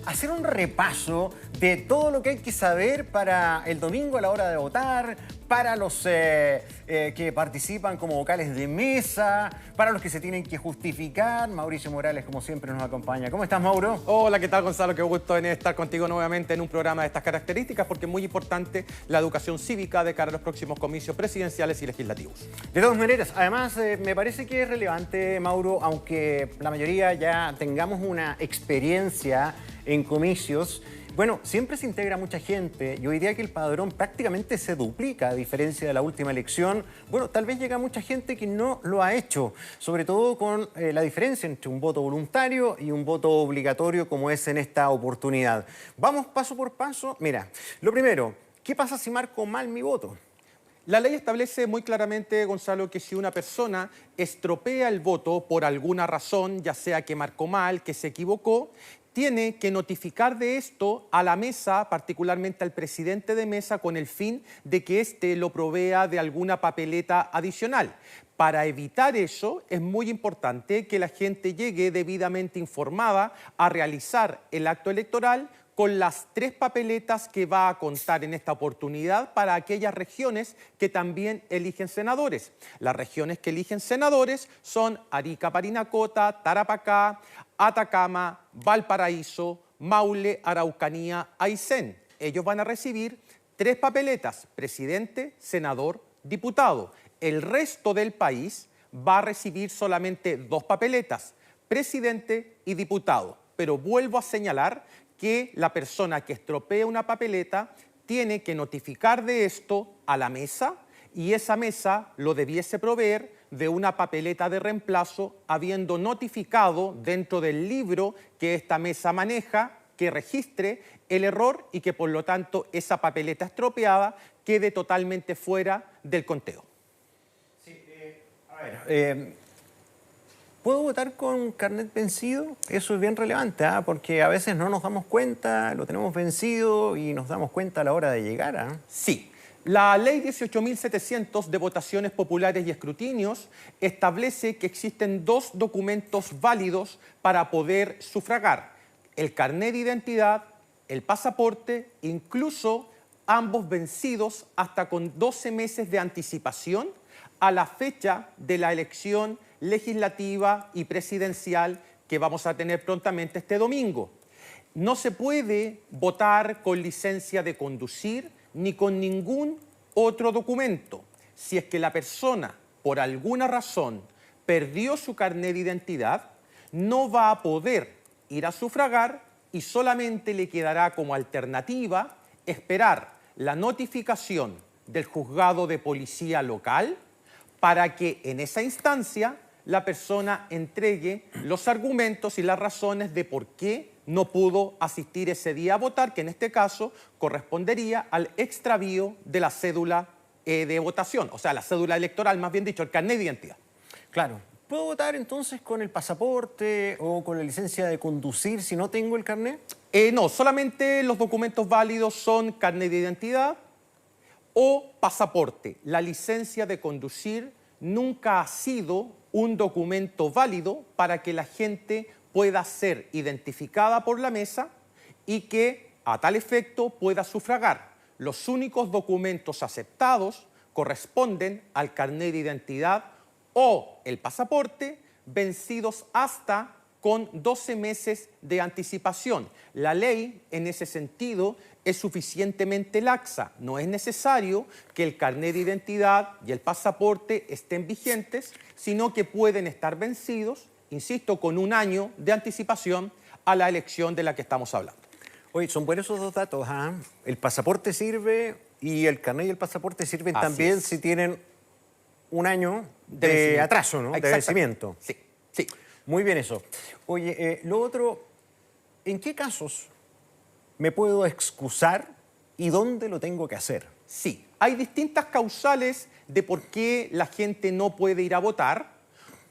hacer un repaso de todo lo que hay que saber para el domingo a la hora de votar, para los que participan como vocales de mesa, para los que se tienen que justificar. Mauricio Morales, como siempre, nos acompaña. ¿Cómo estás, Mauro? Hola, ¿qué tal, Gonzalo? Qué gusto venir a estar contigo nuevamente en un programa de estas características, porque es muy importante la educación cívica de cara a los próximos comicios presidenciales y legislativos. De todas maneras, además, me parece que es relevante, Mauro, aunque la mayoría ya tengamos una experiencia en comicios. Bueno, siempre se integra mucha gente y hoy día que el padrón prácticamente se duplica a diferencia de la última elección. Bueno, tal vez llega mucha gente que no lo ha hecho, sobre todo con la diferencia entre un voto voluntario y un voto obligatorio como es en esta oportunidad. Vamos paso por paso. Mira, lo primero, ¿qué pasa si marco mal mi voto? La ley establece muy claramente, Gonzalo, que si una persona estropea el voto por alguna razón, ya sea que marcó mal, que se equivocó, tiene que notificar de esto a la mesa, particularmente al presidente de mesa, con el fin de que éste lo provea de alguna papeleta adicional. Para evitar eso, es muy importante que la gente llegue debidamente informada a realizar el acto electoral con las 3 papeletas que va a contar en esta oportunidad para aquellas regiones que también eligen senadores. Las regiones que eligen senadores son Arica, Parinacota, Tarapacá, Atacama, Valparaíso, Maule, Araucanía, Aysén. Ellos van a recibir 3 papeletas, presidente, senador, diputado. El resto del país va a recibir solamente 2 papeletas, presidente y diputado. Pero vuelvo a señalar que la persona que estropea una papeleta tiene que notificar de esto a la mesa y esa mesa lo debiese proveer de una papeleta de reemplazo, habiendo notificado dentro del libro que esta mesa maneja que registre el error y que por lo tanto esa papeleta estropeada quede totalmente fuera del conteo. Sí, a ver, ¿puedo votar con carnet vencido? Eso es bien relevante, porque a veces no nos damos cuenta, lo tenemos vencido y nos damos cuenta a la hora de llegar. Sí. La Ley 18.700 de votaciones populares y escrutinios establece que existen 2 documentos válidos para poder sufragar: el carnet de identidad, el pasaporte, incluso ambos vencidos hasta con 12 meses de anticipación a la fecha de la elección legislativa y presidencial que vamos a tener prontamente este domingo. No se puede votar con licencia de conducir ni con ningún otro documento. Si es que la persona, por alguna razón, perdió su carnet de identidad, no va a poder ir a sufragar y solamente le quedará como alternativa esperar la notificación del juzgado de policía local para que en esa instancia la persona entregue los argumentos y las razones de por qué no pudo asistir ese día a votar, que en este caso correspondería al extravío de la cédula de votación, o sea, la cédula electoral, más bien dicho, el carnet de identidad. Claro. ¿Puedo votar entonces con el pasaporte o con la licencia de conducir si no tengo el carnet? No, solamente los documentos válidos son carnet de identidad o pasaporte. La licencia de conducir nunca ha sido un documento válido para que la gente pueda ser identificada por la mesa y que a tal efecto pueda sufragar. Los únicos documentos aceptados corresponden al carnet de identidad o el pasaporte, vencidos hasta con 12 meses de anticipación. La ley, en ese sentido, es suficientemente laxa. No es necesario que el carnet de identidad y el pasaporte estén vigentes, sino que pueden estar vencidos, insisto, con 1 año de anticipación a la elección de la que estamos hablando. Oye, son buenos esos 2 datos. El pasaporte sirve y el carnet y el pasaporte sirven también si tienen 1 año de atraso, ¿no? De vencimiento. Sí, sí. Muy bien eso. Oye, lo otro, ¿en qué casos me puedo excusar y dónde lo tengo que hacer? Sí, hay distintas causales de por qué la gente no puede ir a votar.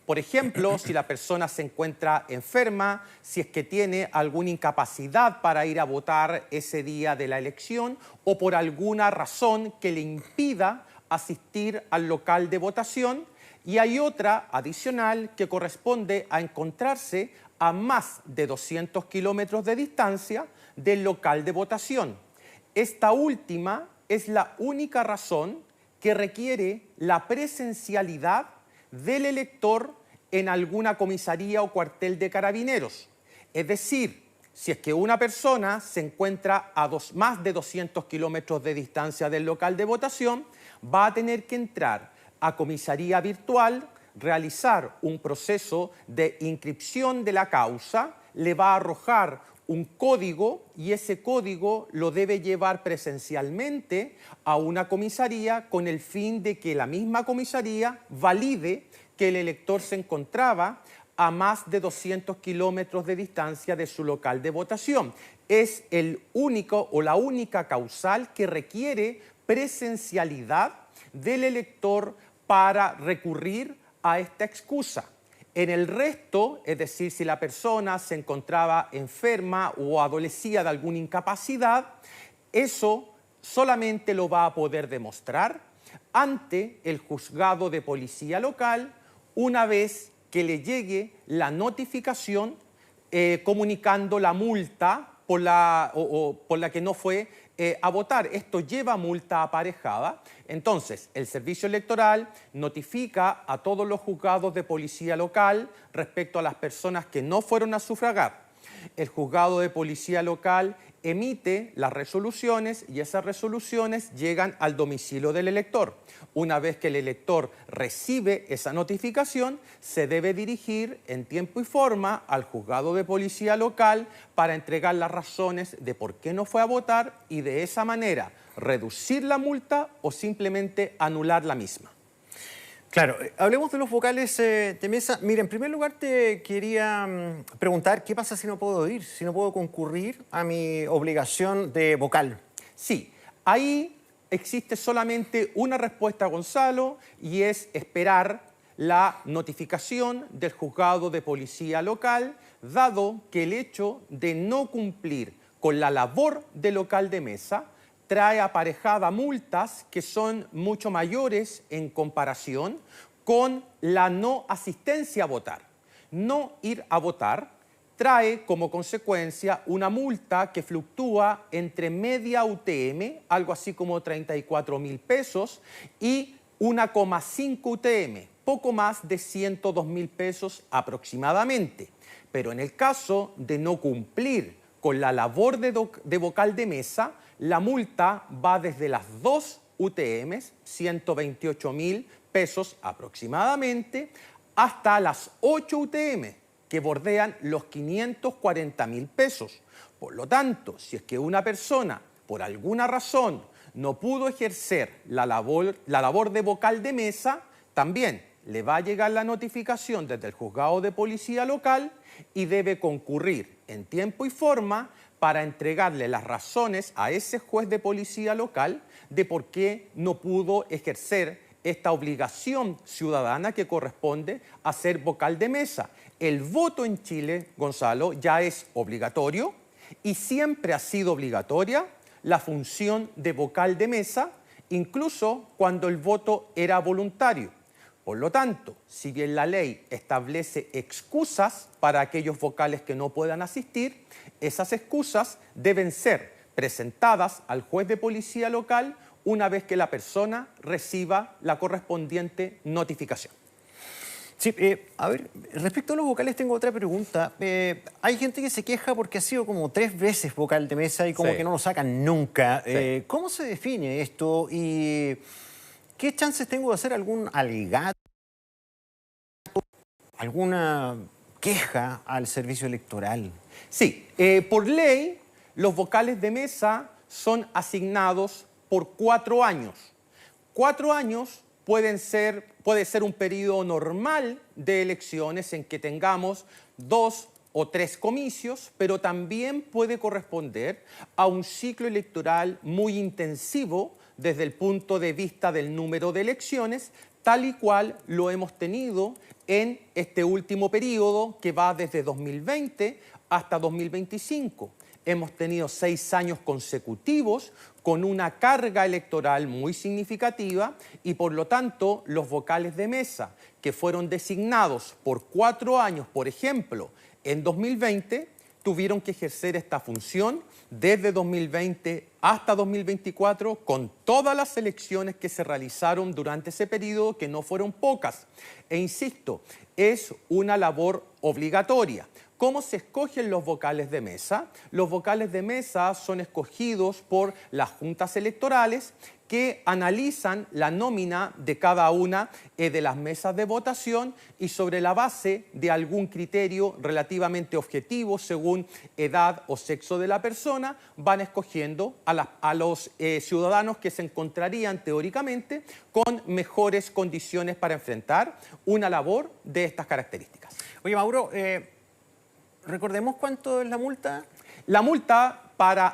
Por ejemplo, si la persona se encuentra enferma, si es que tiene alguna incapacidad para ir a votar ese día de la elección o por alguna razón que le impida asistir al local de votación. y hay otra adicional que corresponde a encontrarse a más de 200 kilómetros de distancia del local de votación. Esta última es la única razón que requiere la presencialidad del elector en alguna comisaría o cuartel de carabineros. Es decir, si es que una persona se encuentra a más de 200 kilómetros de distancia del local de votación, va a tener que entrar a comisaría virtual, realizar un proceso de inscripción de la causa, le va a arrojar un código y ese código lo debe llevar presencialmente a una comisaría con el fin de que la misma comisaría valide que el elector se encontraba a más de 200 kilómetros de distancia de su local de votación. Es el único o la única causal que requiere presencialidad del elector para recurrir a esta excusa. En el resto, es decir, si la persona se encontraba enferma o adolecía de alguna incapacidad, eso solamente lo va a poder demostrar ante el juzgado de policía local una vez que le llegue la notificación comunicando la multa por la que no fue a votar. Esto lleva multa aparejada. Entonces, el servicio electoral notifica a todos los juzgados de policía local respecto a las personas que no fueron a sufragar. El juzgado de policía local emite las resoluciones y esas resoluciones llegan al domicilio del elector. Una vez que el elector recibe esa notificación, se debe dirigir en tiempo y forma al juzgado de policía local para entregar las razones de por qué no fue a votar y de esa manera reducir la multa o simplemente anular la misma. Claro, hablemos de los vocales de mesa. Mira, en primer lugar te quería preguntar qué pasa si no puedo ir, si no puedo concurrir a mi obligación de vocal. Sí, ahí existe solamente una respuesta, Gonzalo, y es esperar la notificación del juzgado de policía local, dado que el hecho de no cumplir con la labor de local de mesa trae aparejada multas que son mucho mayores en comparación con la no asistencia a votar. No ir a votar trae como consecuencia una multa que fluctúa entre media UTM, algo así como 34.000 pesos, y 1,5 UTM, poco más de 102.000 pesos aproximadamente. Pero en el caso de no cumplir con la labor de vocal de mesa, la multa va desde las 2 UTMs, 128.000 pesos aproximadamente, hasta las 8 UTM, que bordean los 540.000 pesos. Por lo tanto, si es que una persona, por alguna razón, no pudo ejercer la labor de vocal de mesa, también le va a llegar la notificación desde el juzgado de policía local y debe concurrir en tiempo y forma para entregarle las razones a ese juez de policía local de por qué no pudo ejercer esta obligación ciudadana que corresponde a ser vocal de mesa. El voto en Chile, Gonzalo, ya es obligatorio y siempre ha sido obligatoria la función de vocal de mesa, incluso cuando el voto era voluntario. Por lo tanto, si bien la ley establece excusas para aquellos vocales que no puedan asistir, esas excusas deben ser presentadas al juez de policía local una vez que la persona reciba la correspondiente notificación. Sí, a ver, respecto a los vocales tengo otra pregunta. Hay gente que se queja porque ha sido como 3 veces vocal de mesa y como que no lo sacan nunca. Sí. ¿Cómo se define esto y qué chances tengo de hacer algún alegato, alguna queja al servicio electoral? Sí, por ley, los vocales de mesa son asignados por 4 años. 4 años puede ser un periodo normal de elecciones en que tengamos 2 o 3 comicios, pero también puede corresponder a un ciclo electoral muy intensivo desde el punto de vista del número de elecciones, tal y cual lo hemos tenido en este último periodo que va desde 2020 hasta 2025. hemos tenido 6 años consecutivos con una carga electoral muy significativa y por lo tanto los vocales de mesa que fueron designados por 4 años, por ejemplo, en 2020, tuvieron que ejercer esta función desde 2020 hasta 2024 con todas las elecciones que se realizaron durante ese periodo, que no fueron pocas. E insisto, es una labor obligatoria. ¿Cómo se escogen los vocales de mesa? Los vocales de mesa son escogidos por las juntas electorales que analizan la nómina de cada una de las mesas de votación y sobre la base de algún criterio relativamente objetivo según edad o sexo de la persona van escogiendo a los ciudadanos que se encontrarían teóricamente con mejores condiciones para enfrentar una labor de estas características. Oye, Mauro, recordemos cuánto es la multa. La multa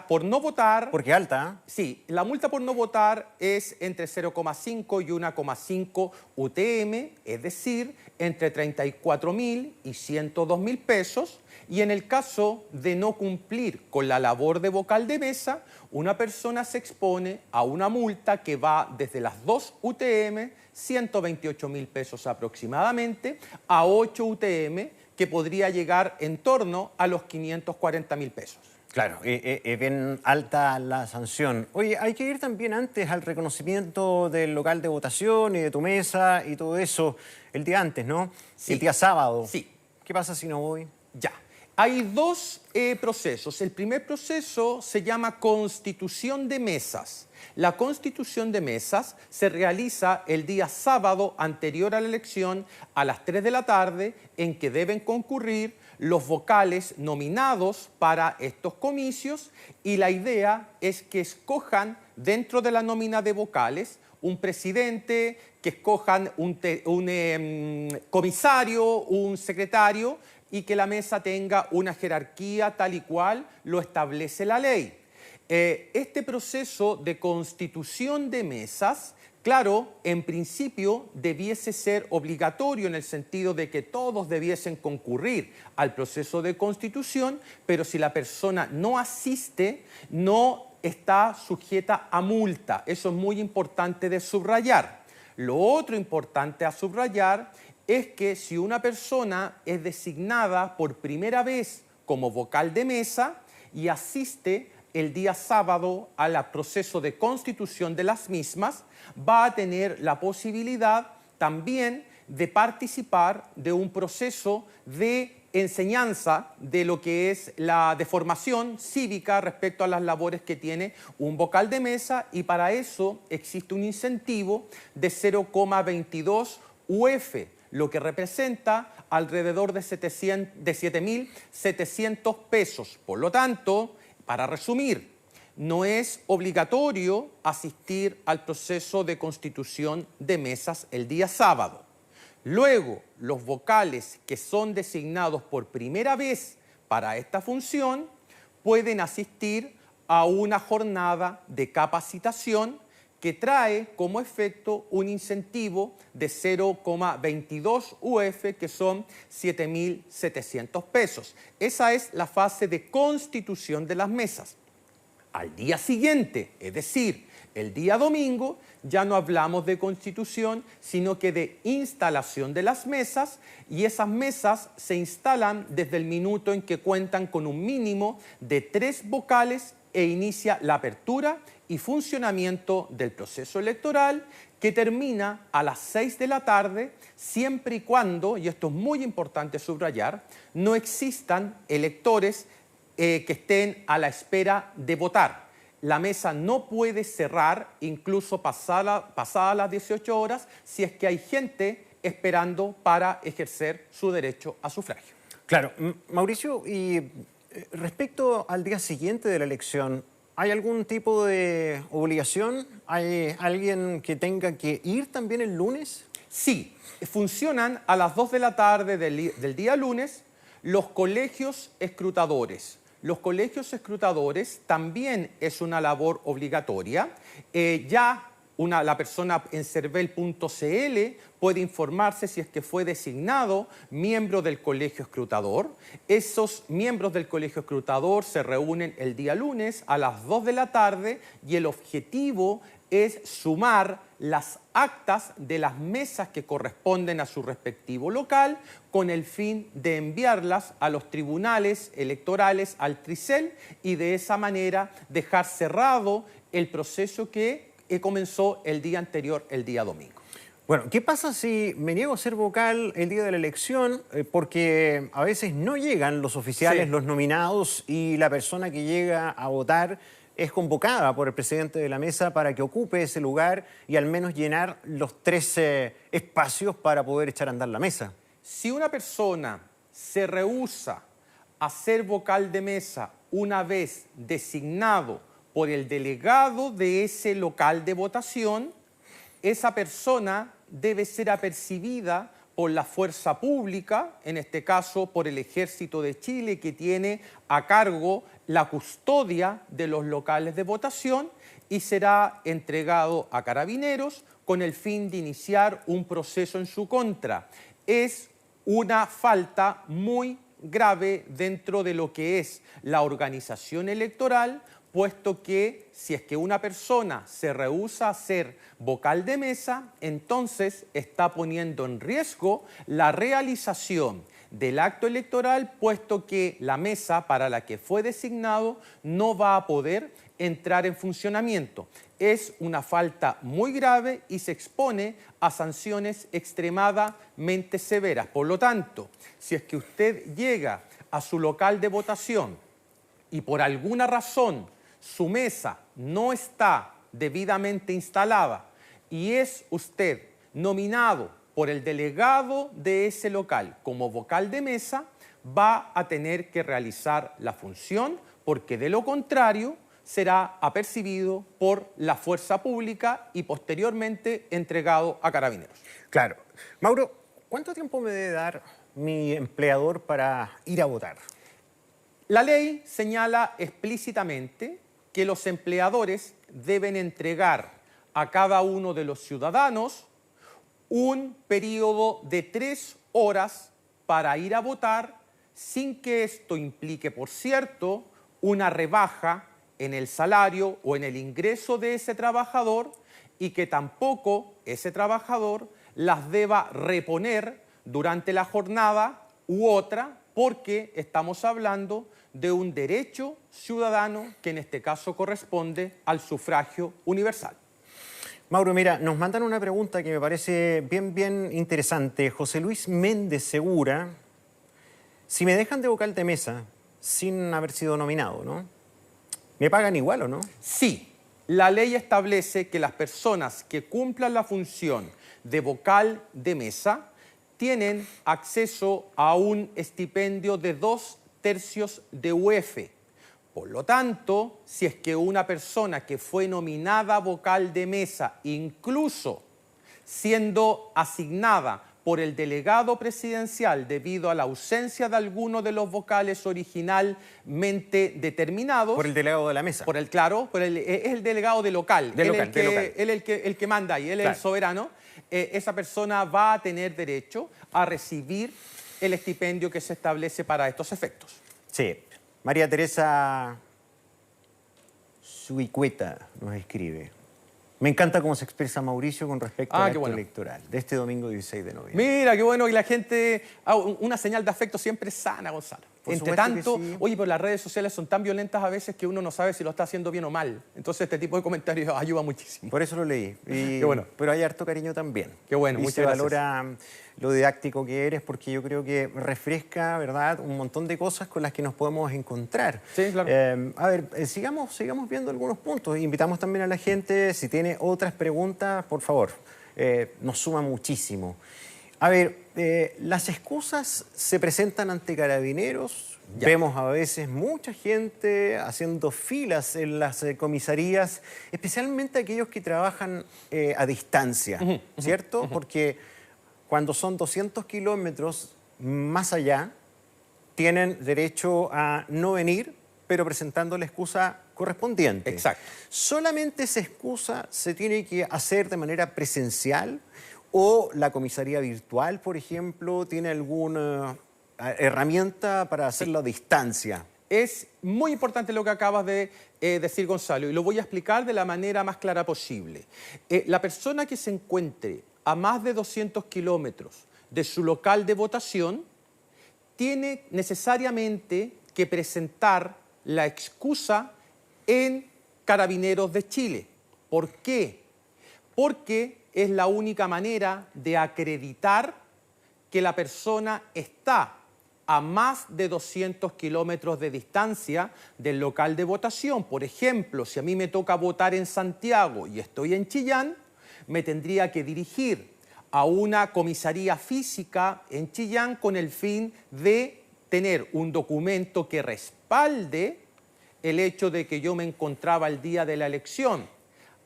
por no votar... Porque alta. Sí, la multa por no votar es entre 0,5 y 1,5 UTM, es decir, entre 34.000 y 102.000 pesos. Y en el caso de no cumplir con la labor de vocal de mesa, una persona se expone a una multa que va desde las 2 UTM, 128.000 pesos aproximadamente, a 8 UTM, que podría llegar en torno a los 540.000 pesos. Claro, es bien alta la sanción. Oye, hay que ir también antes al reconocimiento del local de votación y de tu mesa y todo eso, el día antes, ¿no? Sí. El día sábado. Sí. ¿Qué pasa si no voy? Ya. Hay 2 procesos. El primer proceso se llama constitución de mesas. La constitución de mesas se realiza el día sábado anterior a la elección a las 3 de la tarde, en que deben concurrir los vocales nominados para estos comicios, y la idea es que escojan dentro de la nómina de vocales un presidente, que escojan un comisario, un secretario, y que la mesa tenga una jerarquía tal y cual lo establece la ley. Este proceso de constitución de mesas, claro, en principio debiese ser obligatorio en el sentido de que todos debiesen concurrir al proceso de constitución, pero si la persona no asiste, no está sujeta a multa. Eso es muy importante de subrayar. Lo otro importante a subrayar es que si una persona es designada por primera vez como vocal de mesa y asiste el día sábado al proceso de constitución de las mismas, va a tener la posibilidad también de participar de un proceso de enseñanza de lo que es de formación cívica respecto a las labores que tiene un vocal de mesa, y para eso existe un incentivo de 0,22 UF, lo que representa alrededor de 7.700 pesos. Por lo tanto, para resumir, no es obligatorio asistir al proceso de constitución de mesas el día sábado. Luego, los vocales que son designados por primera vez para esta función pueden asistir a una jornada de capacitación que trae como efecto un incentivo de 0,22 UF, que son 7.700 pesos. Esa es la fase de constitución de las mesas. Al día siguiente, es decir, el día domingo, ya no hablamos de constitución, sino que de instalación de las mesas, y esas mesas se instalan desde el minuto en que cuentan con un mínimo de 3 vocales e inicia la apertura y funcionamiento del proceso electoral, que termina a las 6 de la tarde, siempre y cuando, y esto es muy importante subrayar, no existan electores que estén a la espera de votar. La mesa no puede cerrar incluso pasadas las 18 horas si es que hay gente esperando para ejercer su derecho a sufragio. Claro. Mauricio, y respecto al día siguiente de la elección, ¿hay algún tipo de obligación? ¿Hay alguien que tenga que ir también el lunes? Sí, funcionan a las 2 de la tarde del día lunes los colegios escrutadores. Los colegios escrutadores también es una labor obligatoria. Ya la persona en cervel.cl puede informarse si es que fue designado miembro del colegio escrutador. Esos miembros del colegio escrutador se reúnen el día lunes a las 2 de la tarde y el objetivo es sumar las actas de las mesas que corresponden a su respectivo local con el fin de enviarlas a los tribunales electorales, al Tricel, y de esa manera dejar cerrado el proceso que comenzó el día anterior, el día domingo. Bueno, ¿qué pasa si me niego a ser vocal el día de la elección? Porque a veces no llegan los oficiales, Sí. los nominados, y la persona que llega a votar es convocada por el presidente de la mesa para que ocupe ese lugar y al menos llenar los 13 espacios para poder echar a andar la mesa. Si una persona se rehúsa a ser vocal de mesa una vez designado por el delegado de ese local de votación, esa persona debe ser apercibida por la fuerza pública, en este caso por el Ejército de Chile, que tiene a cargo la custodia de los locales de votación, y será entregado a Carabineros con el fin de iniciar un proceso en su contra. Es una falta muy grave dentro de lo que es la organización electoral, puesto que si es que una persona se rehúsa a ser vocal de mesa, entonces está poniendo en riesgo la realización del acto electoral, puesto que la mesa para la que fue designado no va a poder entrar en funcionamiento. Es una falta muy grave y se expone a sanciones extremadamente severas. Por lo tanto, si es que usted llega a su local de votación y por alguna razón su mesa no está debidamente instalada y es usted nominado por el delegado de ese local como vocal de mesa, va a tener que realizar la función, porque de lo contrario será apercibido por la fuerza pública y posteriormente entregado a Carabineros. Claro. Mauro, ¿cuánto tiempo me debe dar mi empleador para ir a votar? La ley señala explícitamente que los empleadores deben entregar a cada uno de los ciudadanos un periodo de 3 horas para ir a votar, sin que esto implique, por cierto, una rebaja en el salario o en el ingreso de ese trabajador, y que tampoco ese trabajador las deba reponer durante la jornada u otra, porque estamos hablando de un derecho ciudadano que en este caso corresponde al sufragio universal. Mauro, mira, nos mandan una pregunta que me parece bien interesante. José Luis Méndez Segura, si me dejan de vocal de mesa sin haber sido nominado, ¿no? ¿Me pagan igual o no? Sí, la ley establece que las personas que cumplan la función de vocal de mesa tienen acceso a un estipendio de 2/3 de UF. Por lo tanto, si es que una persona que fue nominada vocal de mesa, incluso siendo asignada por el delegado presidencial debido a la ausencia de alguno de los vocales originalmente determinados... Por el delegado de la mesa. Es el delegado de local. Él el que manda y él es el soberano. Esa persona va a tener derecho a recibir el estipendio que se establece para estos efectos. Sí. María Teresa Suicueta nos escribe. Me encanta cómo se expresa Mauricio con respecto al acto electoral de este domingo 16 de noviembre. Mira, qué bueno que la gente... una señal de afecto siempre es sana, Gonzalo. Entre tanto, sí. Oye, pero las redes sociales son tan violentas a veces que uno no sabe si lo está haciendo bien o mal. Entonces este tipo de comentarios ayuda muchísimo. Por eso lo leí. Qué bueno. Pero hay harto cariño también. Qué bueno, muchas gracias. Valora lo didáctico que eres, porque yo creo que refresca, ¿verdad?, un montón de cosas con las que nos podemos encontrar. Sí, claro. A ver, sigamos viendo algunos puntos. Invitamos también a la gente, si tiene otras preguntas, por favor. Nos suma muchísimo. A ver, las excusas se presentan ante Carabineros. Ya. Vemos a veces mucha gente haciendo filas en las comisarías, especialmente aquellos que trabajan a distancia, ¿cierto? Porque cuando son 200 kilómetros más allá, tienen derecho a no venir pero presentando la excusa correspondiente. Exacto. ¿Solamente esa excusa se tiene que hacer de manera presencial o la comisaría virtual, por ejemplo, tiene alguna herramienta para hacerlo a distancia? Es muy importante lo que acabas de decir, Gonzalo, y lo voy a explicar de la manera más clara posible. La persona que se encuentre a más de 200 kilómetros de su local de votación tiene necesariamente que presentar la excusa en Carabineros de Chile. ¿Por qué? Porque es la única manera de acreditar que la persona está a más de 200 kilómetros de distancia del local de votación. Por ejemplo, si a mí me toca votar en Santiago y estoy en Chillán, me tendría que dirigir a una comisaría física en Chillán con el fin de tener un documento que respalde el hecho de que yo me encontraba el día de la elección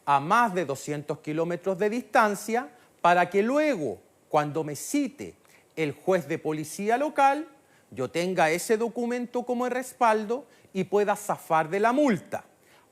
a más de 200 kilómetros de distancia, para que luego, cuando me cite el juez de policía local, yo tenga ese documento como respaldo y pueda zafar de la multa.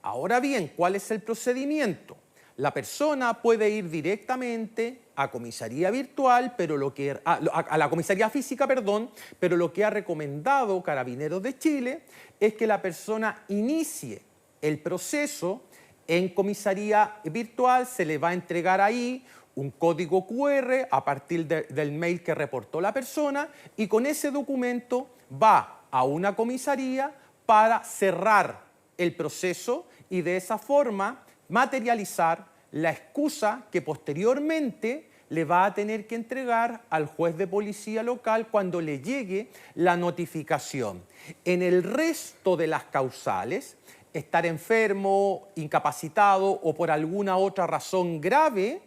Ahora bien, ¿cuál es el procedimiento? La persona puede ir directamente a comisaría virtual, pero a la comisaría física, perdón, pero lo que ha recomendado Carabineros de Chile es que la persona inicie el proceso en comisaría virtual. Se le va a entregar ahí un código QR a partir del mail que reportó la persona, y con ese documento va a una comisaría para cerrar el proceso y de esa forma materializar la excusa que posteriormente le va a tener que entregar al juez de policía local cuando le llegue la notificación. En el resto de las causales, estar enfermo, incapacitado o por alguna otra razón grave,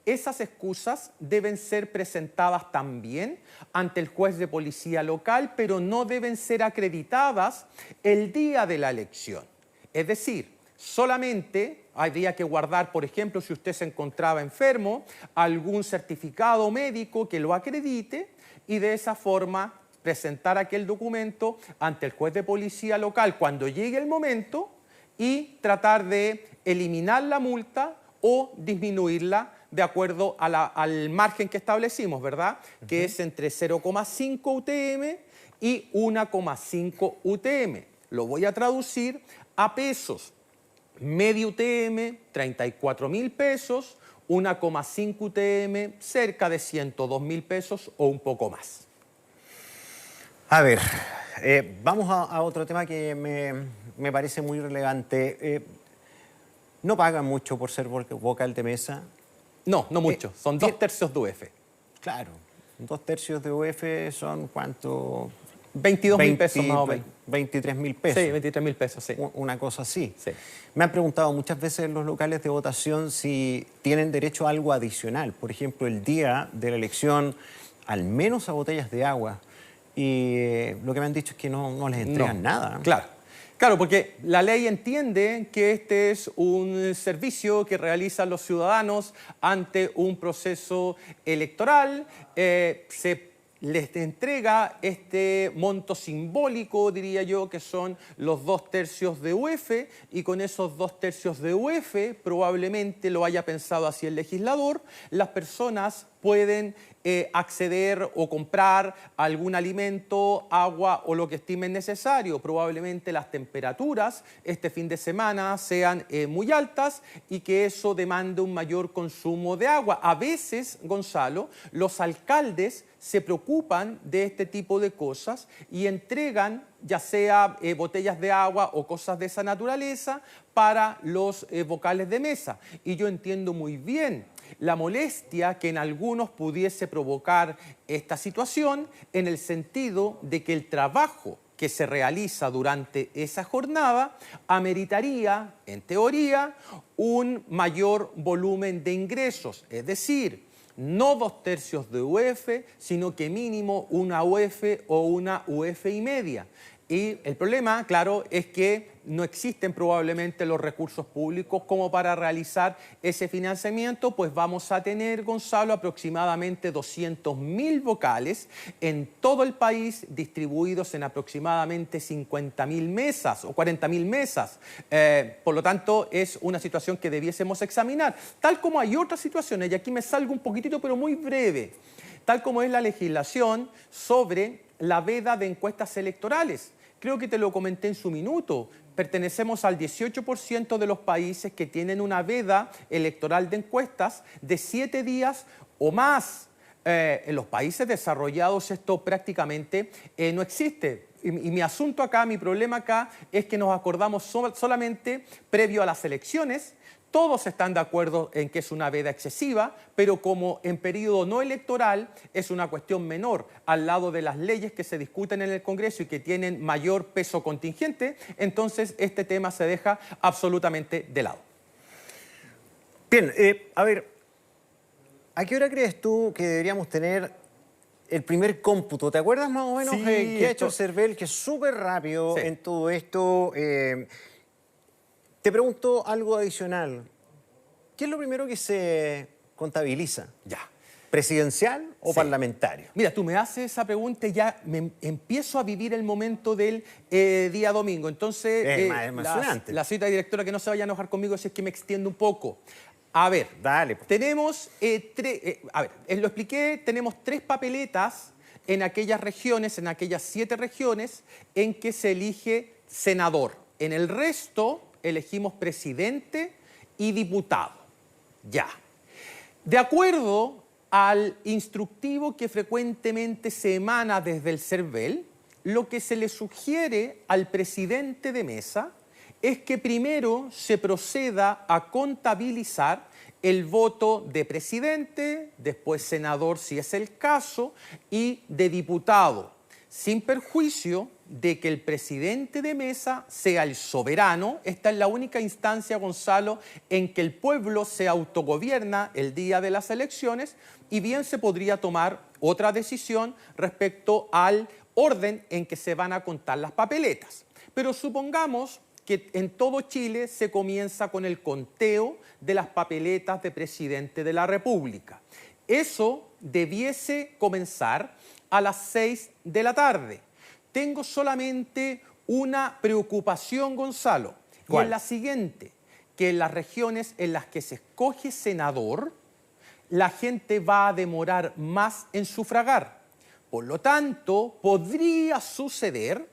esas excusas deben ser presentadas también ante el juez de policía local, pero no deben ser acreditadas el día de la elección. Es decir, solamente habría que guardar, por ejemplo, si usted se encontraba enfermo, algún certificado médico que lo acredite y de esa forma presentar aquel documento ante el juez de policía local cuando llegue el momento y tratar de eliminar la multa o disminuirla de acuerdo al margen que establecimos, ¿verdad? Que es entre 0,5 UTM y 1,5 UTM. Lo voy a traducir a pesos. Medio UTM, 34.000 pesos, 1,5 UTM, cerca de 102.000 pesos o un poco más. A ver, vamos a otro tema que me parece muy relevante. ¿No pagan mucho por ser vocal de mesa? No, no mucho. Son 2/3 de UF. Claro, 2/3 de UF son ¿cuánto? 22.000 pesos más o menos. 23.000 pesos. Sí, 23.000 pesos, sí. Una cosa así. Sí. Me han preguntado muchas veces en los locales de votación si tienen derecho a algo adicional. Por ejemplo, el día de la elección, al menos a botellas de agua. Y lo que me han dicho es que no les entregan nada. Claro, porque la ley entiende que este es un servicio que realizan los ciudadanos ante un proceso electoral. Se les entrega este monto simbólico, diría yo, que son los 2/3 de UF, y con esos 2/3 de UF, probablemente lo haya pensado así el legislador, las personas pueden acceder o comprar algún alimento, agua o lo que estimen necesario. Probablemente las temperaturas este fin de semana sean muy altas y que eso demande un mayor consumo de agua. A veces, Gonzalo, los alcaldes se preocupan de este tipo de cosas y entregan ya sea botellas de agua o cosas de esa naturaleza para los vocales de mesa. Y yo entiendo muy bien la molestia que en algunos pudiese provocar esta situación, en el sentido de que el trabajo que se realiza durante esa jornada ameritaría, en teoría, un mayor volumen de ingresos, es decir, no 2/3 de UF, sino que mínimo una UF o una UF y media. Y el problema, claro, es que no existen probablemente los recursos públicos como para realizar ese financiamiento, pues vamos a tener, Gonzalo, aproximadamente 200.000 vocales en todo el país, distribuidos en aproximadamente 50.000 mesas o 40.000 mesas. Por lo tanto, es una situación que debiésemos examinar, tal como hay otras situaciones, y aquí me salgo un poquitito, pero muy breve, tal como es la legislación sobre la veda de encuestas electorales. Creo que te lo comenté en su minuto. Pertenecemos al 18% de los países que tienen una veda electoral de encuestas de 7 días o más. En los países desarrollados esto prácticamente no existe. Y mi asunto acá, mi problema acá, es que nos acordamos solamente previo a las elecciones. Todos están de acuerdo en que es una veda excesiva, pero como en periodo no electoral es una cuestión menor al lado de las leyes que se discuten en el Congreso y que tienen mayor peso contingente, entonces este tema se deja absolutamente de lado. Bien, a ver, ¿a qué hora crees tú que deberíamos tener el primer cómputo? ¿Te acuerdas más o menos qué ha hecho el CERVEL, que es súper rápido en todo esto? Te pregunto algo adicional. ¿Qué es lo primero que se contabiliza? Ya. ¿Presidencial o parlamentario? Mira, tú me haces esa pregunta y ya empiezo a vivir el momento del día domingo. Entonces, es más emocionante. La cita directora, que no se vaya a enojar conmigo si es que me extiendo un poco. A ver, dale, pues. Tenemos lo expliqué, tenemos 3 papeletas en aquellas regiones, en aquellas 7 regiones, en que se elige senador. En el resto elegimos presidente y diputado. Ya. De acuerdo al instructivo que frecuentemente se emana desde el CERVEL, lo que se le sugiere al presidente de mesa es que primero se proceda a contabilizar el voto de presidente, después senador si es el caso, y de diputado, sin perjuicio de que el presidente de mesa sea el soberano. Esta es la única instancia, Gonzalo, en que el pueblo se autogobierna el día de las elecciones, y bien se podría tomar otra decisión respecto al orden en que se van a contar las papeletas. Pero supongamos que en todo Chile se comienza con el conteo de las papeletas de presidente de la República. Eso debiese comenzar a las 6 de la tarde. Tengo solamente una preocupación, Gonzalo, y es la siguiente, que en las regiones en las que se escoge senador, la gente va a demorar más en sufragar. Por lo tanto, podría suceder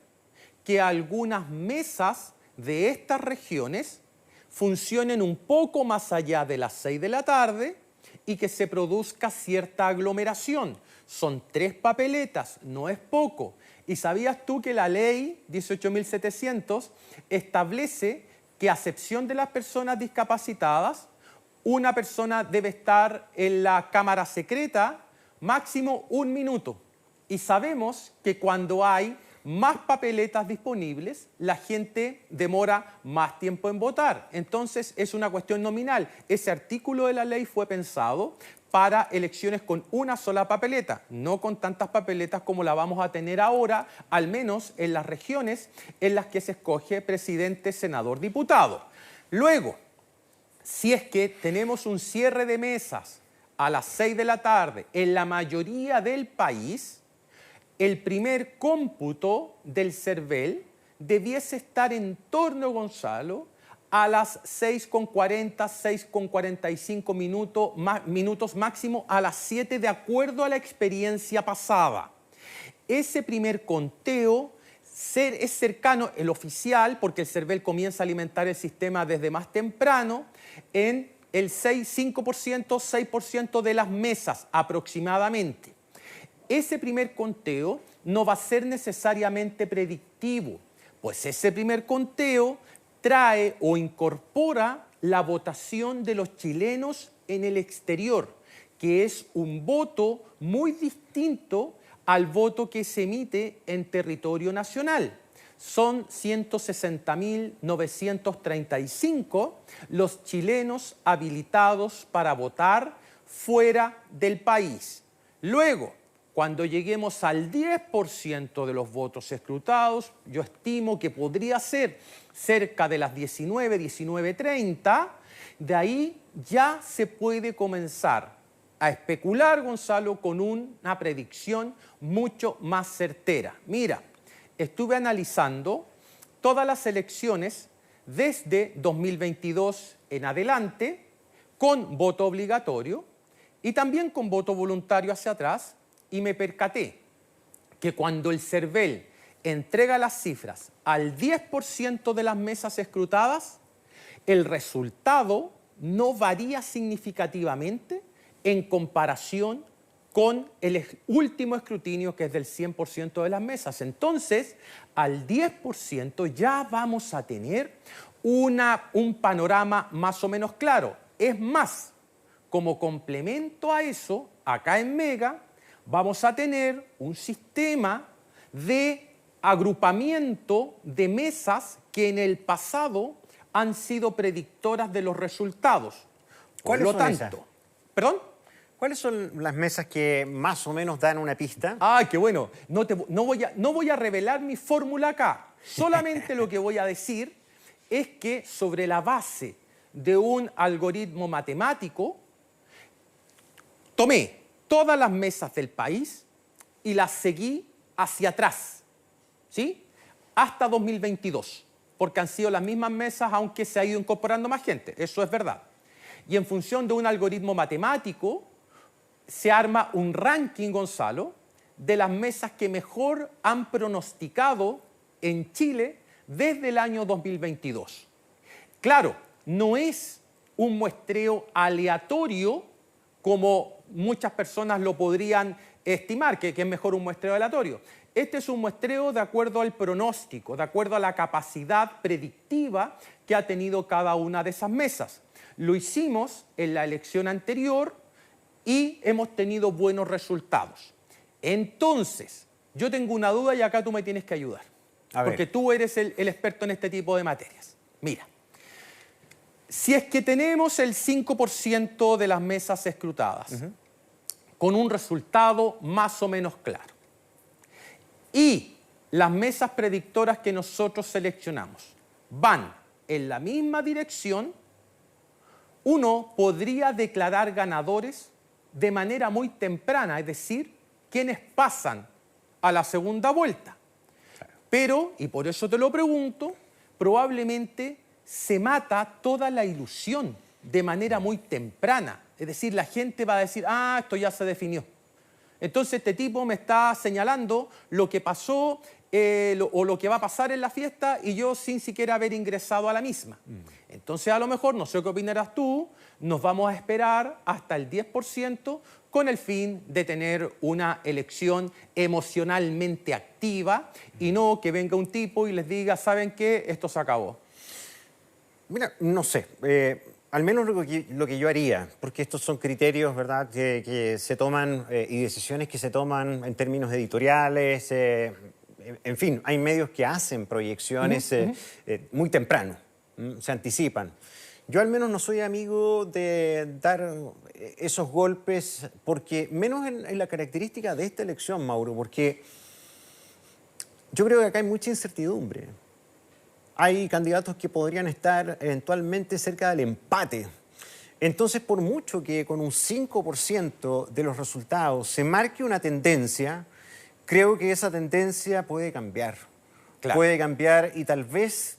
que algunas mesas de estas regiones funcionen un poco más allá de las 6 de la tarde y que se produzca cierta aglomeración. Son 3 papeletas, no es poco. ¿Y sabías tú que la ley 18.700 establece que, a excepción de las personas discapacitadas, una persona debe estar en la cámara secreta máximo 1 minuto? Y sabemos que cuando hay más papeletas disponibles, la gente demora más tiempo en votar. Entonces, es una cuestión nominal. Ese artículo de la ley fue pensado para elecciones con una sola papeleta, no con tantas papeletas como la vamos a tener ahora, al menos en las regiones en las que se escoge presidente, senador, diputado. Luego, si es que tenemos un cierre de mesas a las 6 de la tarde en la mayoría del país, el primer cómputo del CERVEL debiese estar en torno, Gonzalo, a las 6:40, 6:45 minutos máximo, a las 7, de acuerdo a la experiencia pasada. Ese primer conteo es cercano, el oficial, porque el CERVEL comienza a alimentar el sistema desde más temprano, en el 5%, 6% de las mesas aproximadamente. Ese primer conteo no va a ser necesariamente predictivo, pues ese primer conteo trae o incorpora la votación de los chilenos en el exterior, que es un voto muy distinto al voto que se emite en territorio nacional. Son 160.935 los chilenos habilitados para votar fuera del país. Luego, Cuando lleguemos al 10% de los votos escrutados, yo estimo que podría ser cerca de las 19, 19:30, de ahí ya se puede comenzar a especular, Gonzalo, con una predicción mucho más certera. Mira, estuve analizando todas las elecciones desde 2022 en adelante, con voto obligatorio y también con voto voluntario hacia atrás, y me percaté que cuando el CERVEL entrega las cifras al 10% de las mesas escrutadas, el resultado no varía significativamente en comparación con el último escrutinio, que es del 100% de las mesas. Entonces, al 10% ya vamos a tener un panorama más o menos claro. Es más, como complemento a eso, acá en Mega vamos a tener un sistema de agrupamiento de mesas que en el pasado han sido predictoras de los resultados. ¿Cuáles son esas? ¿Perdón? ¿Cuáles son las mesas que más o menos dan una pista? ¡Ay, qué bueno! No voy a revelar mi fórmula acá. Solamente lo que voy a decir es que sobre la base de un algoritmo matemático, tomé todas las mesas del país y las seguí hacia atrás, ¿sí? Hasta 2022, porque han sido las mismas mesas, aunque se ha ido incorporando más gente, eso es verdad. Y en función de un algoritmo matemático, se arma un ranking, Gonzalo, de las mesas que mejor han pronosticado en Chile desde el año 2022. Claro, no es un muestreo aleatorio como muchas personas lo podrían estimar, que es mejor un muestreo aleatorio. Este es un muestreo de acuerdo al pronóstico, de acuerdo a la capacidad predictiva que ha tenido cada una de esas mesas. Lo hicimos en la elección anterior y hemos tenido buenos resultados. Entonces, yo tengo una duda y acá tú me tienes que ayudar, porque tú eres el experto en este tipo de materias. Mira, si es que tenemos el 5% de las mesas escrutadas, con un resultado más o menos claro, y las mesas predictoras que nosotros seleccionamos van en la misma dirección, uno podría declarar ganadores de manera muy temprana, es decir, quienes pasan a la segunda vuelta. Pero, y por eso te lo pregunto, probablemente se mata toda la ilusión de manera muy temprana. Es decir, la gente va a decir, esto ya se definió. Entonces este tipo me está señalando lo que pasó o lo que va a pasar en la fiesta y yo sin siquiera haber ingresado a la misma. Entonces a lo mejor, no sé qué opinarás tú, nos vamos a esperar hasta el 10% con el fin de tener una elección emocionalmente activa y no que venga un tipo y les diga, ¿saben qué? Esto se acabó. Mira, no sé, al menos lo que yo haría, porque estos son criterios, ¿verdad?, que se toman y decisiones que se toman en términos editoriales, en fin, hay medios que hacen proyecciones muy temprano, se anticipan. Yo al menos no soy amigo de dar esos golpes, porque menos en la característica de esta elección, Mauro, porque yo creo que acá hay mucha incertidumbre. Hay candidatos que podrían estar eventualmente cerca del empate. Entonces, por mucho que con un 5% de los resultados se marque una tendencia, creo que esa tendencia puede cambiar. Claro. Puede cambiar y tal vez,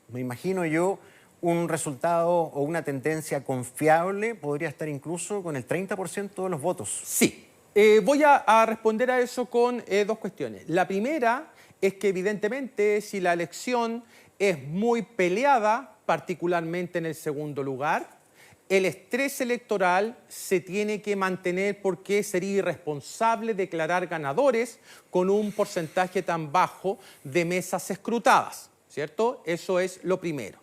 me imagino yo, un resultado o una tendencia confiable podría estar incluso con el 30% de los votos. Sí. Voy a responder a eso con dos cuestiones. La primera es que evidentemente si la elección es muy peleada, particularmente en el segundo lugar, el estrés electoral se tiene que mantener porque sería irresponsable declarar ganadores con un porcentaje tan bajo de mesas escrutadas, ¿cierto? Eso es lo primero.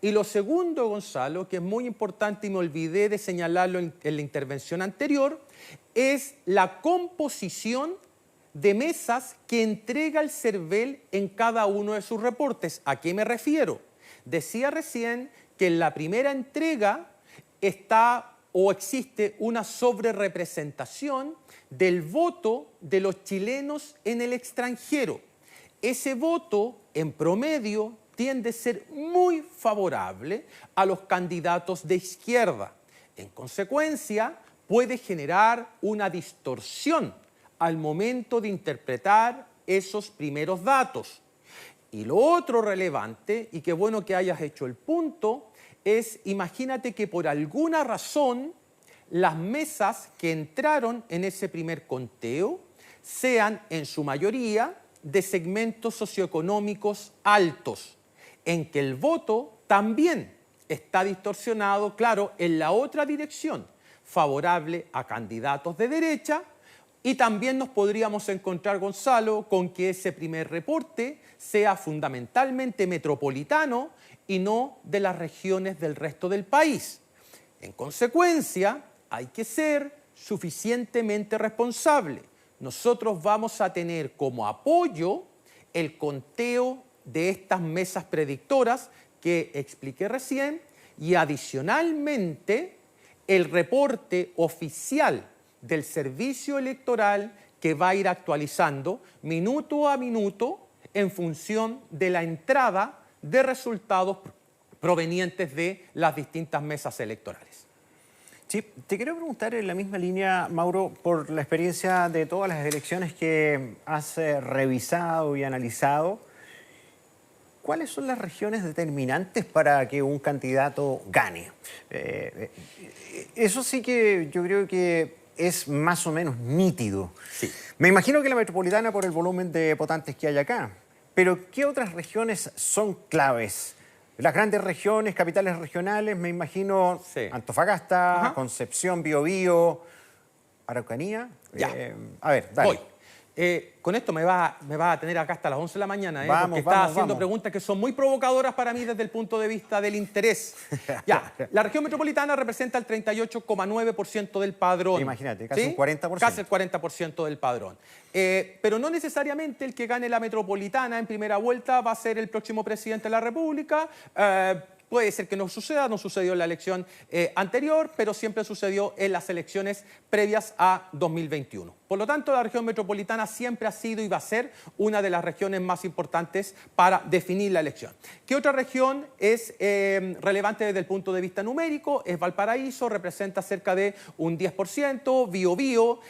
Y lo segundo, Gonzalo, que es muy importante y me olvidé de señalarlo en la intervención anterior, es la composición de mesas que entrega el CERVEL en cada uno de sus reportes. ¿A qué me refiero? Decía recién que en la primera entrega está o existe una sobrerepresentación del voto de los chilenos en el extranjero. Ese voto, en promedio, tiende a ser muy favorable a los candidatos de izquierda. En consecuencia, puede generar una distorsión al momento de interpretar esos primeros datos. Y lo otro relevante, y qué bueno que hayas hecho el punto, es imagínate que por alguna razón las mesas que entraron en ese primer conteo sean en su mayoría de segmentos socioeconómicos altos, en que el voto también está distorsionado, claro, en la otra dirección, favorable a candidatos de derecha, y también nos podríamos encontrar, Gonzalo, con que ese primer reporte sea fundamentalmente metropolitano y no de las regiones del resto del país. En consecuencia, hay que ser suficientemente responsable. Nosotros vamos a tener como apoyo el conteo de estas mesas predictoras que expliqué recién y adicionalmente el reporte oficial del servicio electoral que va a ir actualizando minuto a minuto en función de la entrada de resultados provenientes de las distintas mesas electorales. Sí, te quiero preguntar en la misma línea, Mauro, por la experiencia de todas las elecciones que has revisado y analizado. ¿Cuáles son las regiones determinantes para que un candidato gane? Eso sí que yo creo que es más o menos nítido. Sí. Me imagino que la metropolitana por el volumen de votantes que hay acá. Pero ¿qué otras regiones son claves? Las grandes regiones, capitales regionales, me imagino sí. Antofagasta, Ajá. Concepción, Biobío, Araucanía. Ya. A ver, dale. Voy. Con esto me vas a tener acá hasta las 11 de la mañana, Vamos, porque estás haciendo vamos. preguntas que son muy provocadoras para mí desde el punto de vista del interés. Ya, la región metropolitana representa el 38,9% del padrón. Imagínate, casi ¿sí? un 40%. Casi el 40% del padrón. Pero no necesariamente el que gane la metropolitana en primera vuelta va a ser el próximo presidente de la República. Puede ser que no suceda, no sucedió en la elección anterior, pero siempre sucedió en las elecciones previas a 2021. Por lo tanto, la región metropolitana siempre ha sido y va a ser una de las regiones más importantes para definir la elección. ¿Qué otra región es relevante desde el punto de vista numérico? Es Valparaíso, representa cerca de un 10%, Biobío,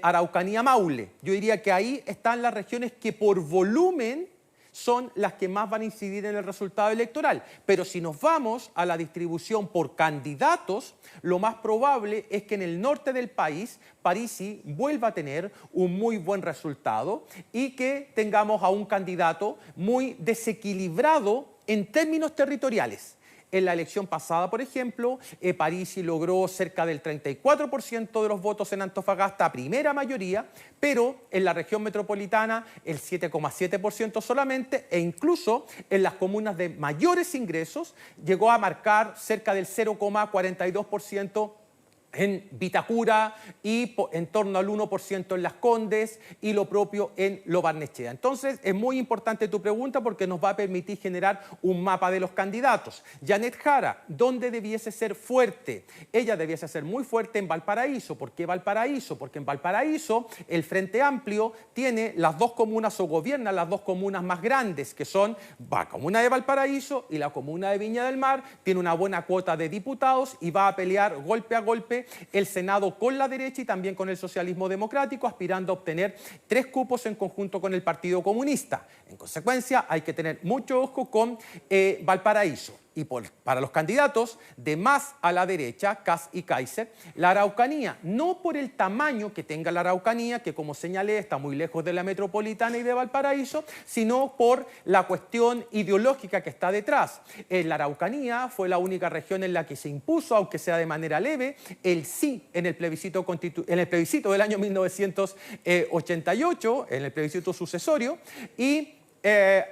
Araucanía, Maule. Yo diría que ahí están las regiones que por volumen son las que más van a incidir en el resultado electoral. Pero si nos vamos a la distribución por candidatos, lo más probable es que en el norte del país, Parisi vuelva a tener un muy buen resultado y que tengamos a un candidato muy desequilibrado en términos territoriales. En la elección pasada, por ejemplo, Parisi logró cerca del 34% de los votos en Antofagasta, primera mayoría, pero en la región metropolitana el 7,7% solamente, e incluso en las comunas de mayores ingresos llegó a marcar cerca del 0,42% en Vitacura y en torno al 1% en Las Condes y lo propio en Lo Barnechea. Entonces, es muy importante tu pregunta porque nos va a permitir generar un mapa de los candidatos. Janet Jara, ¿dónde debiese ser fuerte? Ella debiese ser muy fuerte en Valparaíso. ¿Por qué Valparaíso? Porque en Valparaíso el Frente Amplio tiene las dos comunas o gobierna las dos comunas más grandes, que son la comuna de Valparaíso y la comuna de Viña del Mar. Tiene una buena cuota de diputados y va a pelear golpe a golpe el Senado con la derecha y también con el socialismo democrático, aspirando a obtener 3 cupos en conjunto con el Partido Comunista. En consecuencia, hay que tener mucho ojo con Valparaíso. Y para los candidatos de más a la derecha, Kast y Kaiser, la Araucanía, no por el tamaño que tenga la Araucanía, que como señalé está muy lejos de la metropolitana y de Valparaíso, sino por la cuestión ideológica que está detrás. La Araucanía fue la única región en la que se impuso, aunque sea de manera leve, el sí en el plebiscito del año 1988, en el plebiscito sucesorio, y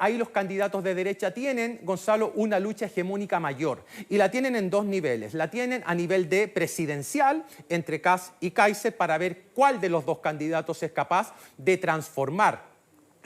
ahí los candidatos de derecha tienen, Gonzalo, una lucha hegemónica mayor. Y la tienen en 2 niveles. La tienen a nivel de presidencial, entre Kast y Kaiser, para ver cuál de los 2 candidatos es capaz de transformar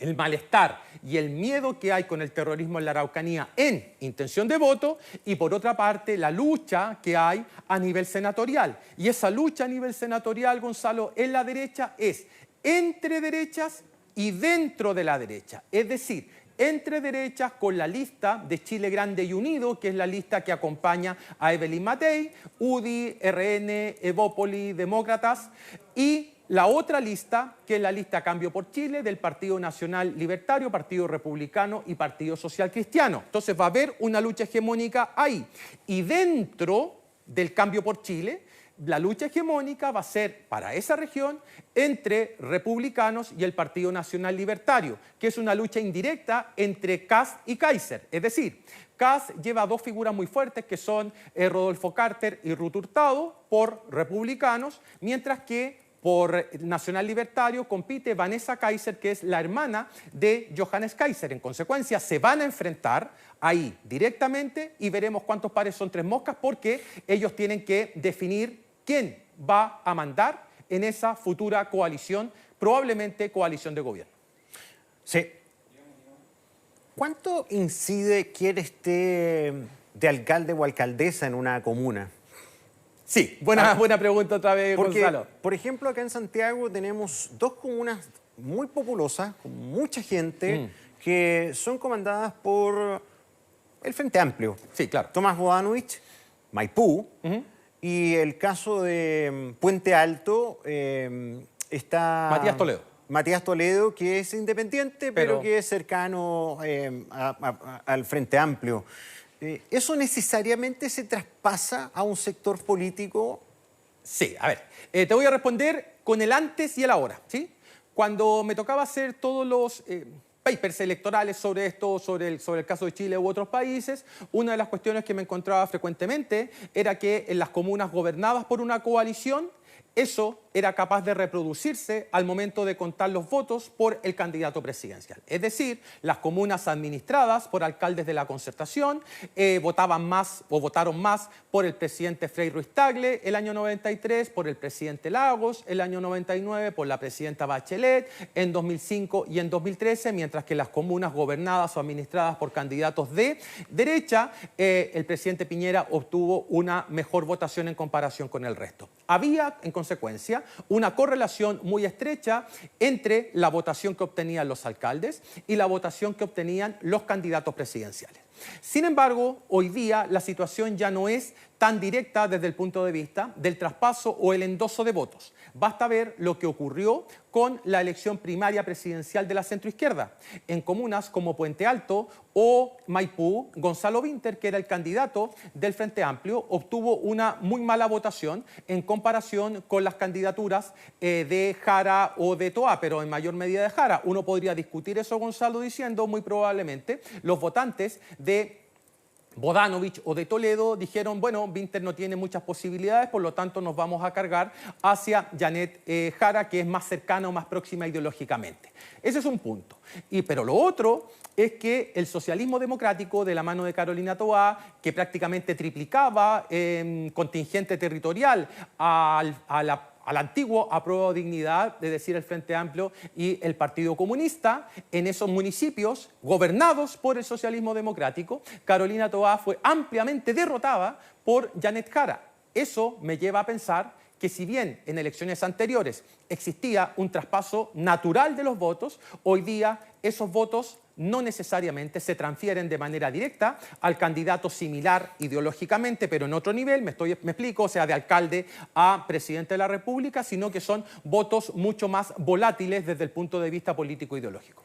el malestar y el miedo que hay con el terrorismo en la Araucanía en intención de voto y por otra parte la lucha que hay a nivel senatorial. Y esa lucha a nivel senatorial, Gonzalo, en la derecha es entre derechas y dentro de la derecha. Es decir, entre derechas con la lista de Chile Grande y Unido, que es la lista que acompaña a Evelyn Matei, UDI, RN, Evópoli, Demócratas, y la otra lista, que es la lista Cambio por Chile, del Partido Nacional Libertario, Partido Republicano y Partido Social Cristiano. Entonces va a haber una lucha hegemónica ahí. Y dentro del Cambio por Chile, la lucha hegemónica va a ser para esa región entre republicanos y el Partido Nacional Libertario, que es una lucha indirecta entre Kast y Kaiser. Es decir, Kast lleva dos figuras muy fuertes que son Rodolfo Carter y Ruth Hurtado por republicanos, mientras que por Nacional Libertario compite Vanessa Kaiser, que es la hermana de Johannes Kaiser. En consecuencia, se van a enfrentar ahí directamente y veremos cuántos pares son tres moscas porque ellos tienen que definir quién va a mandar en esa futura coalición, probablemente coalición de gobierno. Sí. ¿Cuánto incide quién esté de alcalde o alcaldesa en una comuna? Sí, buena pregunta otra vez, Porque, Gonzalo. por ejemplo, acá en Santiago tenemos dos comunas muy populosas, con mucha gente, que son comandadas por el Frente Amplio. Sí, claro. Tomás Bodanovich, Maipú, y el caso de Puente Alto está... Matías Toledo. Matías Toledo, que es independiente, pero que es cercano al Frente Amplio. ¿Eso necesariamente se traspasa a un sector político? Sí, a ver, te voy a responder con el antes y el ahora, ¿sí? Cuando me tocaba hacer todos los papers electorales sobre esto, sobre el caso de Chile u otros países, una de las cuestiones que me encontraba frecuentemente era que en las comunas gobernadas por una coalición, eso era capaz de reproducirse al momento de contar los votos por el candidato presidencial. Es decir, las comunas administradas por alcaldes de la Concertación votaban más o votaron más por el presidente Frei Ruiz Tagle el año 93, por el presidente Lagos el año 99, por la presidenta Bachelet en 2005 y en 2013, mientras que las comunas gobernadas o administradas por candidatos de derecha, el presidente Piñera obtuvo una mejor votación en comparación con el resto. Había, en consecuencia, una correlación muy estrecha entre la votación que obtenían los alcaldes y la votación que obtenían los candidatos presidenciales. Sin embargo, hoy día la situación ya no es tan directa desde el punto de vista del traspaso o el endoso de votos. Basta ver lo que ocurrió con la elección primaria presidencial de la centroizquierda. En comunas como Puente Alto o Maipú, Gonzalo Vinter, que era el candidato del Frente Amplio, obtuvo una muy mala votación en comparación con las candidaturas de Jara o de Toá, pero en mayor medida de Jara. Uno podría discutir eso, Gonzalo, diciendo muy probablemente los votantes de Bodanovich o de Toledo dijeron, bueno, Vinter no tiene muchas posibilidades, por lo tanto nos vamos a cargar hacia Janet Jara, que es más cercana o más próxima ideológicamente. Ese es un punto. Pero lo otro es que el socialismo democrático de la mano de Carolina Toá, que prácticamente triplicaba contingente territorial al antiguo Apruebo Dignidad, de decir el Frente Amplio y el Partido Comunista, en esos municipios gobernados por el socialismo democrático, Carolina Toá fue ampliamente derrotada por Janet Jara. Eso me lleva a pensar que si bien en elecciones anteriores existía un traspaso natural de los votos, hoy día esos votos no necesariamente se transfieren de manera directa al candidato similar ideológicamente, pero en otro nivel, me explico, o sea, de alcalde a presidente de la República, sino que son votos mucho más volátiles desde el punto de vista político-ideológico.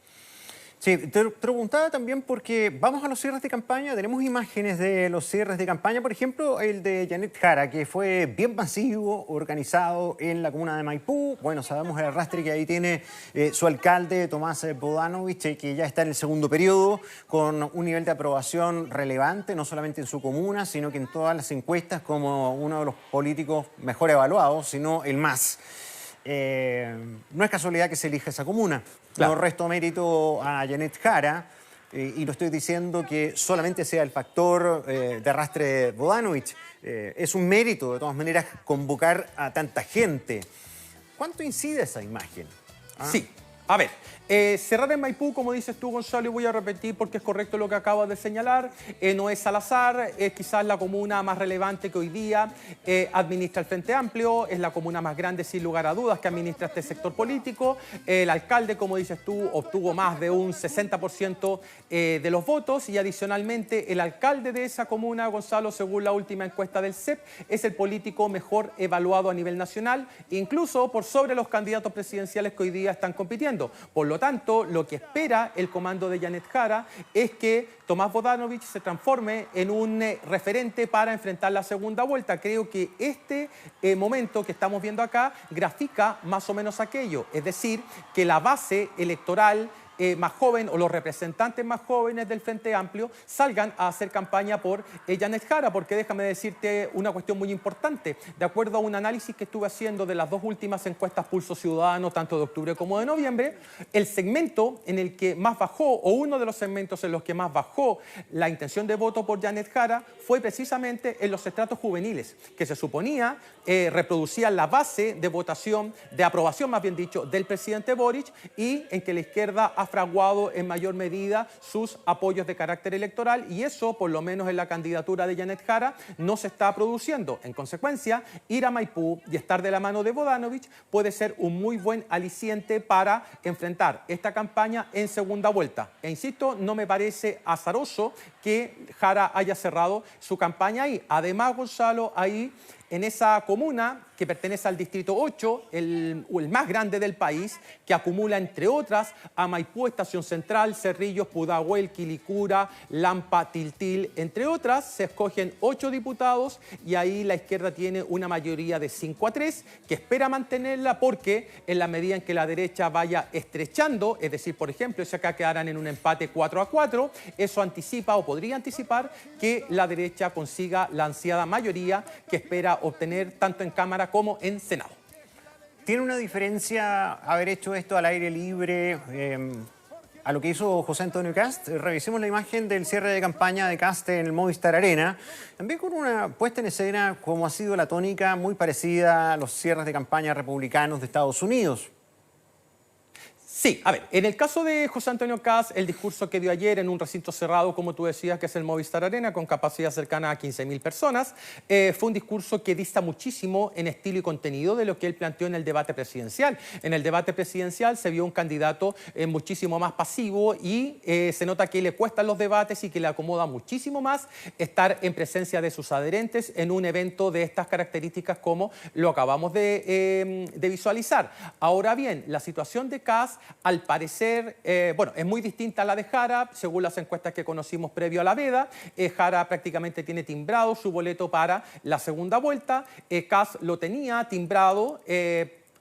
Sí, te preguntaba también porque vamos a los cierres de campaña, tenemos imágenes de los cierres de campaña, por ejemplo, el de Janet Jara, que fue bien masivo, organizado en la comuna de Maipú. Bueno, sabemos el arrastre que ahí tiene su alcalde, Tomás Bodanovich, que ya está en el segundo periodo, con un nivel de aprobación relevante, no solamente en su comuna, sino que en todas las encuestas como uno de los políticos mejor evaluados, sino el más. No es casualidad que se elija esa comuna. Claro. No resto mérito a Janet Jara y no estoy diciendo que solamente sea el factor de arrastre de Bodanovich. Es un mérito, de todas maneras, convocar a tanta gente. ¿Cuánto incide esa imagen? Sí. A ver, cerrar en Maipú, como dices tú, Gonzalo, y voy a repetir porque es correcto lo que acabas de señalar, no es al azar, es quizás la comuna más relevante que hoy día administra el Frente Amplio, es la comuna más grande sin lugar a dudas que administra este sector político. El alcalde, como dices tú, obtuvo más de un 60% de los votos y adicionalmente el alcalde de esa comuna, Gonzalo, según la última encuesta del CEP, es el político mejor evaluado a nivel nacional, incluso por sobre los candidatos presidenciales que hoy día están compitiendo. Por lo tanto, lo que espera el comando de Janet Jara es que Tomás Bodanovich se transforme en un referente para enfrentar la segunda vuelta. Creo que este momento que estamos viendo acá grafica más o menos aquello, es decir, que la base electoral más joven o los representantes más jóvenes del Frente Amplio salgan a hacer campaña por Janet Jara, porque déjame decirte una cuestión muy importante. De acuerdo a un análisis que estuve haciendo de las dos últimas encuestas Pulso Ciudadano, tanto de octubre como de noviembre, el segmento en el que más bajó, o uno de los segmentos en los que más bajó la intención de voto por Janet Jara, fue precisamente en los estratos juveniles, que se suponía reproducían la base de votación, de aprobación más bien dicho, del presidente Boric, y en que la izquierda ha fraguado en mayor medida sus apoyos de carácter electoral, y eso, por lo menos en la candidatura de Janet Jara, no se está produciendo. En consecuencia, ir a Maipú y estar de la mano de Bodanovich puede ser un muy buen aliciente para enfrentar esta campaña en segunda vuelta. E insisto, no me parece azaroso que Jara haya cerrado su campaña ahí. Además, Gonzalo, ahí en esa comuna que pertenece al Distrito 8, el más grande del país, que acumula, entre otras, a Maipú, Estación Central, Cerrillos, Pudahuel, Quilicura, Lampa, Tiltil, entre otras, se escogen 8 diputados y ahí la izquierda tiene una mayoría de 5-3, que espera mantenerla porque en la medida en que la derecha vaya estrechando, es decir, por ejemplo, si acá quedaran en un empate 4-4, eso anticipa o podría anticipar que la derecha consiga la ansiada mayoría que espera obtener tanto en Cámara como en Senado. ¿Tiene una diferencia haber hecho esto al aire libre a lo que hizo José Antonio Kast? Revisemos la imagen del cierre de campaña de Kast en el Movistar Arena, también con una puesta en escena como ha sido la tónica, muy parecida a los cierres de campaña republicanos de Estados Unidos. Sí, a ver, en el caso de José Antonio Kast, el discurso que dio ayer en un recinto cerrado, como tú decías, que es el Movistar Arena, con capacidad cercana a 15.000 personas, fue un discurso que dista muchísimo en estilo y contenido de lo que él planteó en el debate presidencial. En el debate presidencial se vio un candidato muchísimo más pasivo y se nota que le cuestan los debates y que le acomoda muchísimo más estar en presencia de sus adherentes en un evento de estas características como lo acabamos de visualizar. Ahora bien, la situación de Kast, al parecer, es muy distinta a la de Jara, según las encuestas que conocimos previo a la veda. Jara prácticamente tiene timbrado su boleto para la segunda vuelta. Kast lo tenía timbrado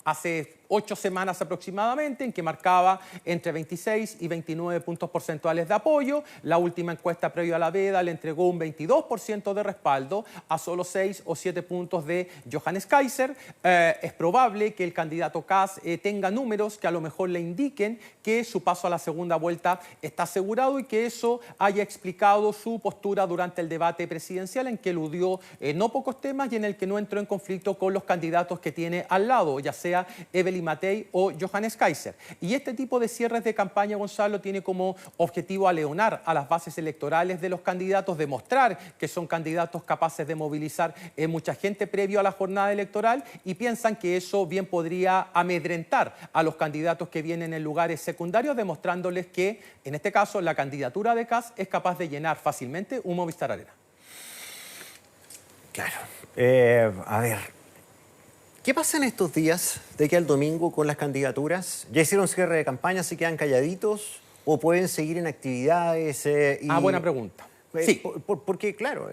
hace 8 semanas aproximadamente, en que marcaba entre 26 y 29 puntos porcentuales de apoyo. La última encuesta previo a la veda le entregó un 22% de respaldo a solo 6 o 7 puntos de Johannes Kaiser. Es probable que el candidato Kast tenga números que a lo mejor le indiquen que su paso a la segunda vuelta está asegurado y que eso haya explicado su postura durante el debate presidencial, en que eludió no pocos temas y en el que no entró en conflicto con los candidatos que tiene al lado, ya sea Evelyn Matei o Johannes Kaiser. Y este tipo de cierres de campaña, Gonzalo, tiene como objetivo aleonar a las bases electorales de los candidatos, demostrar que son candidatos capaces de movilizar mucha gente previo a la jornada electoral, y piensan que eso bien podría amedrentar a los candidatos que vienen en lugares secundarios, demostrándoles que, en este caso, la candidatura de Kast es capaz de llenar fácilmente un Movistar Arena. Claro. A ver, ¿qué pasa en estos días de aquí al domingo con las candidaturas? ¿Ya hicieron cierre de campaña, se quedan calladitos o pueden seguir en actividades? Buena pregunta. Sí. Porque, claro,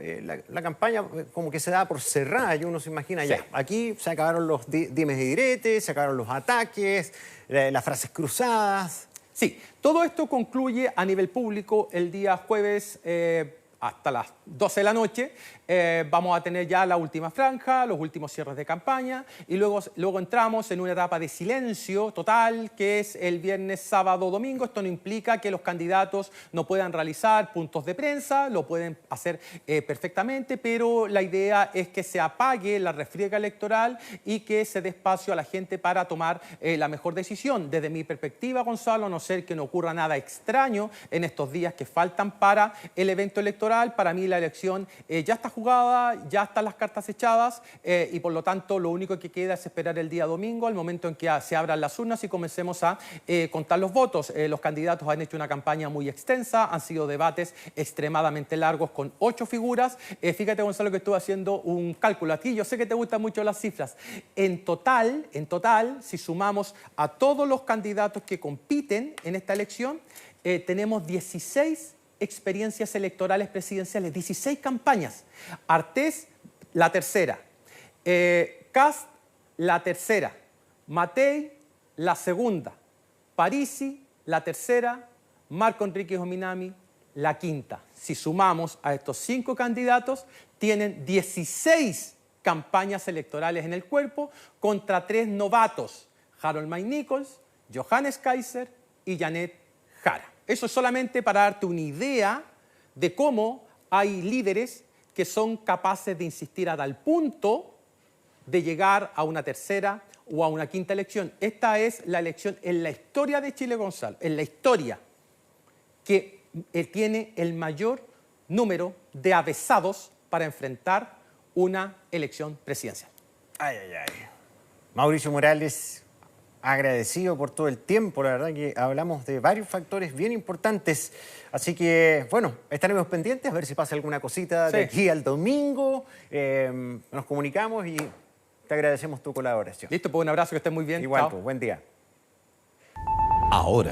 la campaña como que se da por cerrada y uno se imagina, ya, aquí se acabaron los dimes y diretes, se acabaron los ataques, las frases cruzadas. Sí, todo esto concluye a nivel público el día jueves hasta las 12 de la noche, vamos a tener ya la última franja, los últimos cierres de campaña y luego entramos en una etapa de silencio total que es el viernes, sábado, domingo. Esto no implica que los candidatos no puedan realizar puntos de prensa, lo pueden hacer perfectamente, pero la idea es que se apague la refriega electoral y que se dé espacio a la gente para tomar la mejor decisión. Desde mi perspectiva, Gonzalo, a no ser que no ocurra nada extraño en estos días que faltan para el evento electoral, para mí la elección ya está jugada, ya están las cartas echadas y por lo tanto lo único que queda es esperar el día domingo, al momento en que se abran las urnas y comencemos a contar los votos. Los candidatos han hecho una campaña muy extensa, han sido debates extremadamente largos con 8 figuras. Fíjate, Gonzalo, que estuve haciendo un cálculo aquí, yo sé que te gustan mucho las cifras. En total, si sumamos a todos los candidatos que compiten en esta elección, tenemos 16 experiencias electorales presidenciales, 16 campañas. Artés, la tercera. Kast, la tercera. Matei, la segunda. Parisi, la tercera. Marco Enríquez Ominami, la quinta. Si sumamos a estos 5 candidatos, tienen 16 campañas electorales en el cuerpo contra 3 novatos, Harold May Nichols, Johannes Kaiser y Janet Jara. Eso es solamente para darte una idea de cómo hay líderes que son capaces de insistir a tal punto de llegar a una tercera o a una quinta elección. Esta es la elección en la historia de Chile, Gonzalo, en la historia que tiene el mayor número de avesados para enfrentar una elección presidencial. Ay, ay, ay. Mauricio Morales, agradecido por todo el tiempo. La verdad que hablamos de varios factores bien importantes. Así que, bueno, estaremos pendientes a ver si pasa alguna cosita de aquí al domingo. Nos comunicamos y te agradecemos tu colaboración. Listo, pues un abrazo, que estés muy bien. Igual, Chao. pues, buen día. Ahora